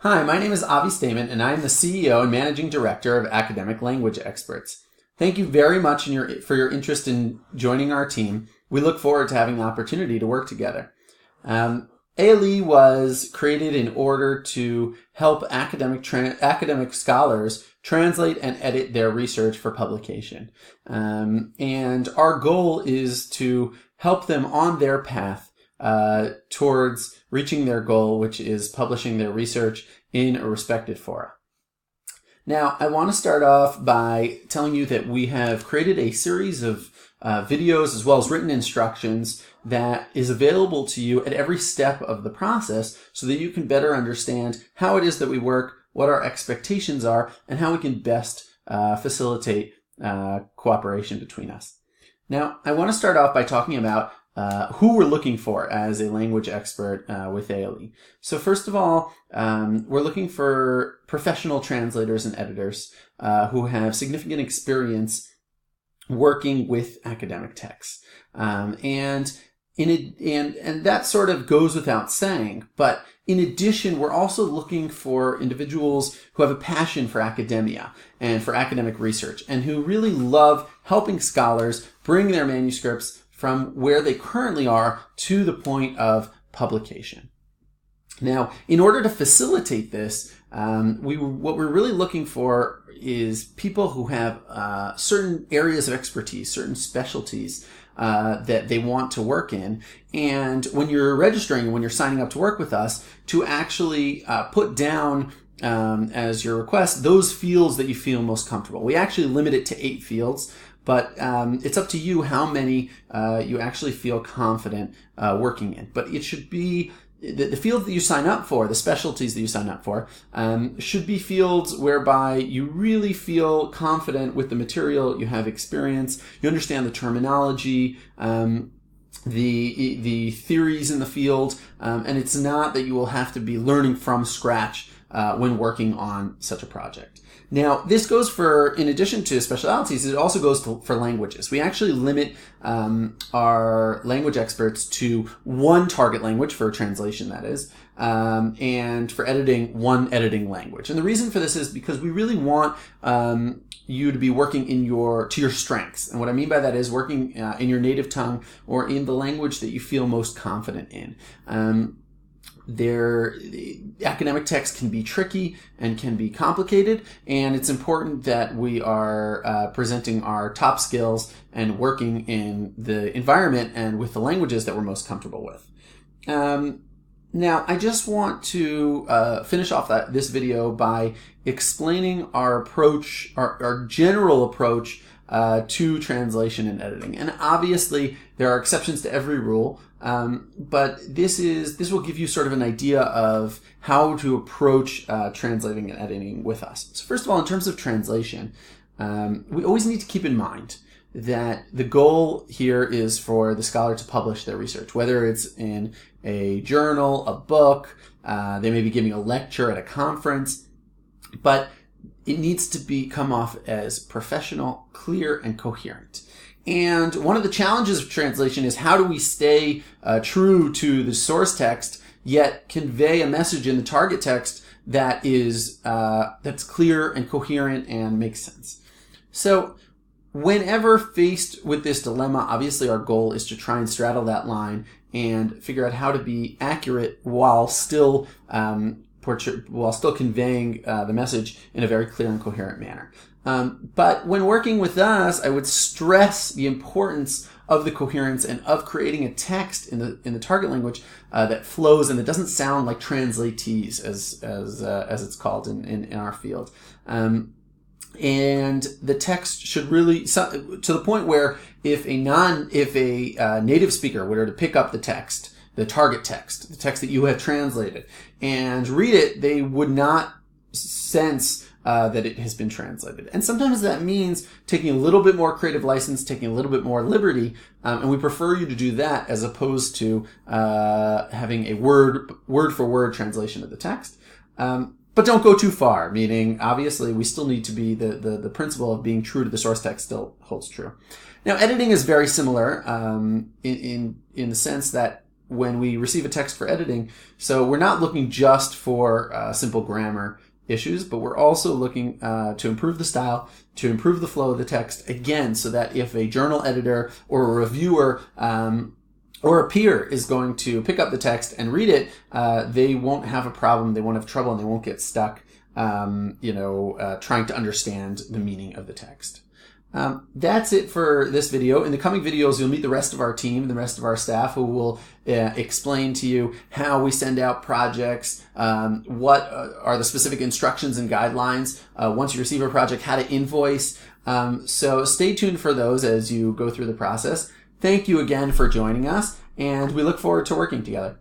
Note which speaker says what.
Speaker 1: Hi, my name is Avi Staiman, and I am the CEO and Managing Director of Academic Language Experts. Thank you very much for your interest in joining our team. We look forward to having the opportunity to work together. ALE was created in order to help academic scholars translate and edit their research for publication. And our goal is to help them on their path towards reaching their goal, which is publishing their research in a respected fora. Now, I want to start off by telling you that we have created a series of videos as well as written instructions that is available to you at every step of the process so that you can better understand how it is that we work, what our expectations are, and how we can best facilitate cooperation between us. Now, I want to start off by talking about who we're looking for as a language expert with ALE. So first of all, we're looking for professional translators and editors who have significant experience working with academic texts. And that sort of goes without saying, but in addition, we're also looking for individuals who have a passion for academia and for academic research and who really love helping scholars bring their manuscripts from where they currently are to the point of publication. Now, in order to facilitate this, what we're really looking for is people who have certain areas of expertise, certain specialties that they want to work in. And when you're registering, when you're signing up to work with us, to actually put down as your request those fields that you feel most comfortable. We actually limit it to 8 fields. But it's up to you how many you actually feel confident working in. But it should be the fields that you sign up for, the specialties that you sign up for, should be fields whereby you really feel confident with the material, you have experience, you understand the terminology, the theories in the field, and it's not that you will have to be learning from scratch when working on such a project. Now, this goes for, in addition to specialties, it also goes for languages. We actually limit our language experts to one target language, for translation that is, and for editing, one editing language. And the reason for this is because we really want you to be working to your strengths. And what I mean by that is working in your native tongue or in the language that you feel most confident in. Academic text can be tricky and can be complicated, and it's important that we are presenting our top skills and working in the environment and with the languages that we're most comfortable with. Now, I just want to finish off this video by explaining our approach, our general approach to translation and editing. And obviously, there are exceptions to every rule. But this will give you sort of an idea of how to approach translating and editing with us. So first of all, in terms of translation, we always need to keep in mind that the goal here is for the scholar to publish their research, whether it's in a journal, a book, they may be giving a lecture at a conference, but it needs to come off as professional, clear, and coherent. And one of the challenges of translation is how do we stay true to the source text, yet convey a message in the target text that is that's clear and coherent and makes sense. So whenever faced with this dilemma, obviously our goal is to try and straddle that line and figure out how to be accurate while still conveying the message in a very clear and coherent manner. But when working with us, I would stress the importance of the coherence and of creating a text in the target language that flows and that doesn't sound like translatees, as it's called in our field. And the text should really, to the point where if a native speaker were to pick up the text, the target text, the text that you have translated, and read it, they would not sense that it has been translated. And sometimes that means taking a little bit more creative license, taking a little bit more liberty, and we prefer you to do that as opposed to having a word-for-word translation of the text. But don't go too far, meaning obviously we still need to be the principle of being true to the source text still holds true. Now, editing is very similar in the sense that when we receive a text for editing. So we're not looking just for simple grammar issues, but we're also looking to improve the style, to improve the flow of the text, again, so that if a journal editor or a reviewer or a peer is going to pick up the text and read it, they won't have a problem, they won't have trouble, and they won't get stuck trying to understand the meaning of the text. That's it for this video. In the coming videos, you'll meet the rest of our team, the rest of our staff, who will explain to you how we send out projects, what are the specific instructions and guidelines once you receive a project, how to invoice. So stay tuned for those as you go through the process. Thank you again for joining us, and we look forward to working together.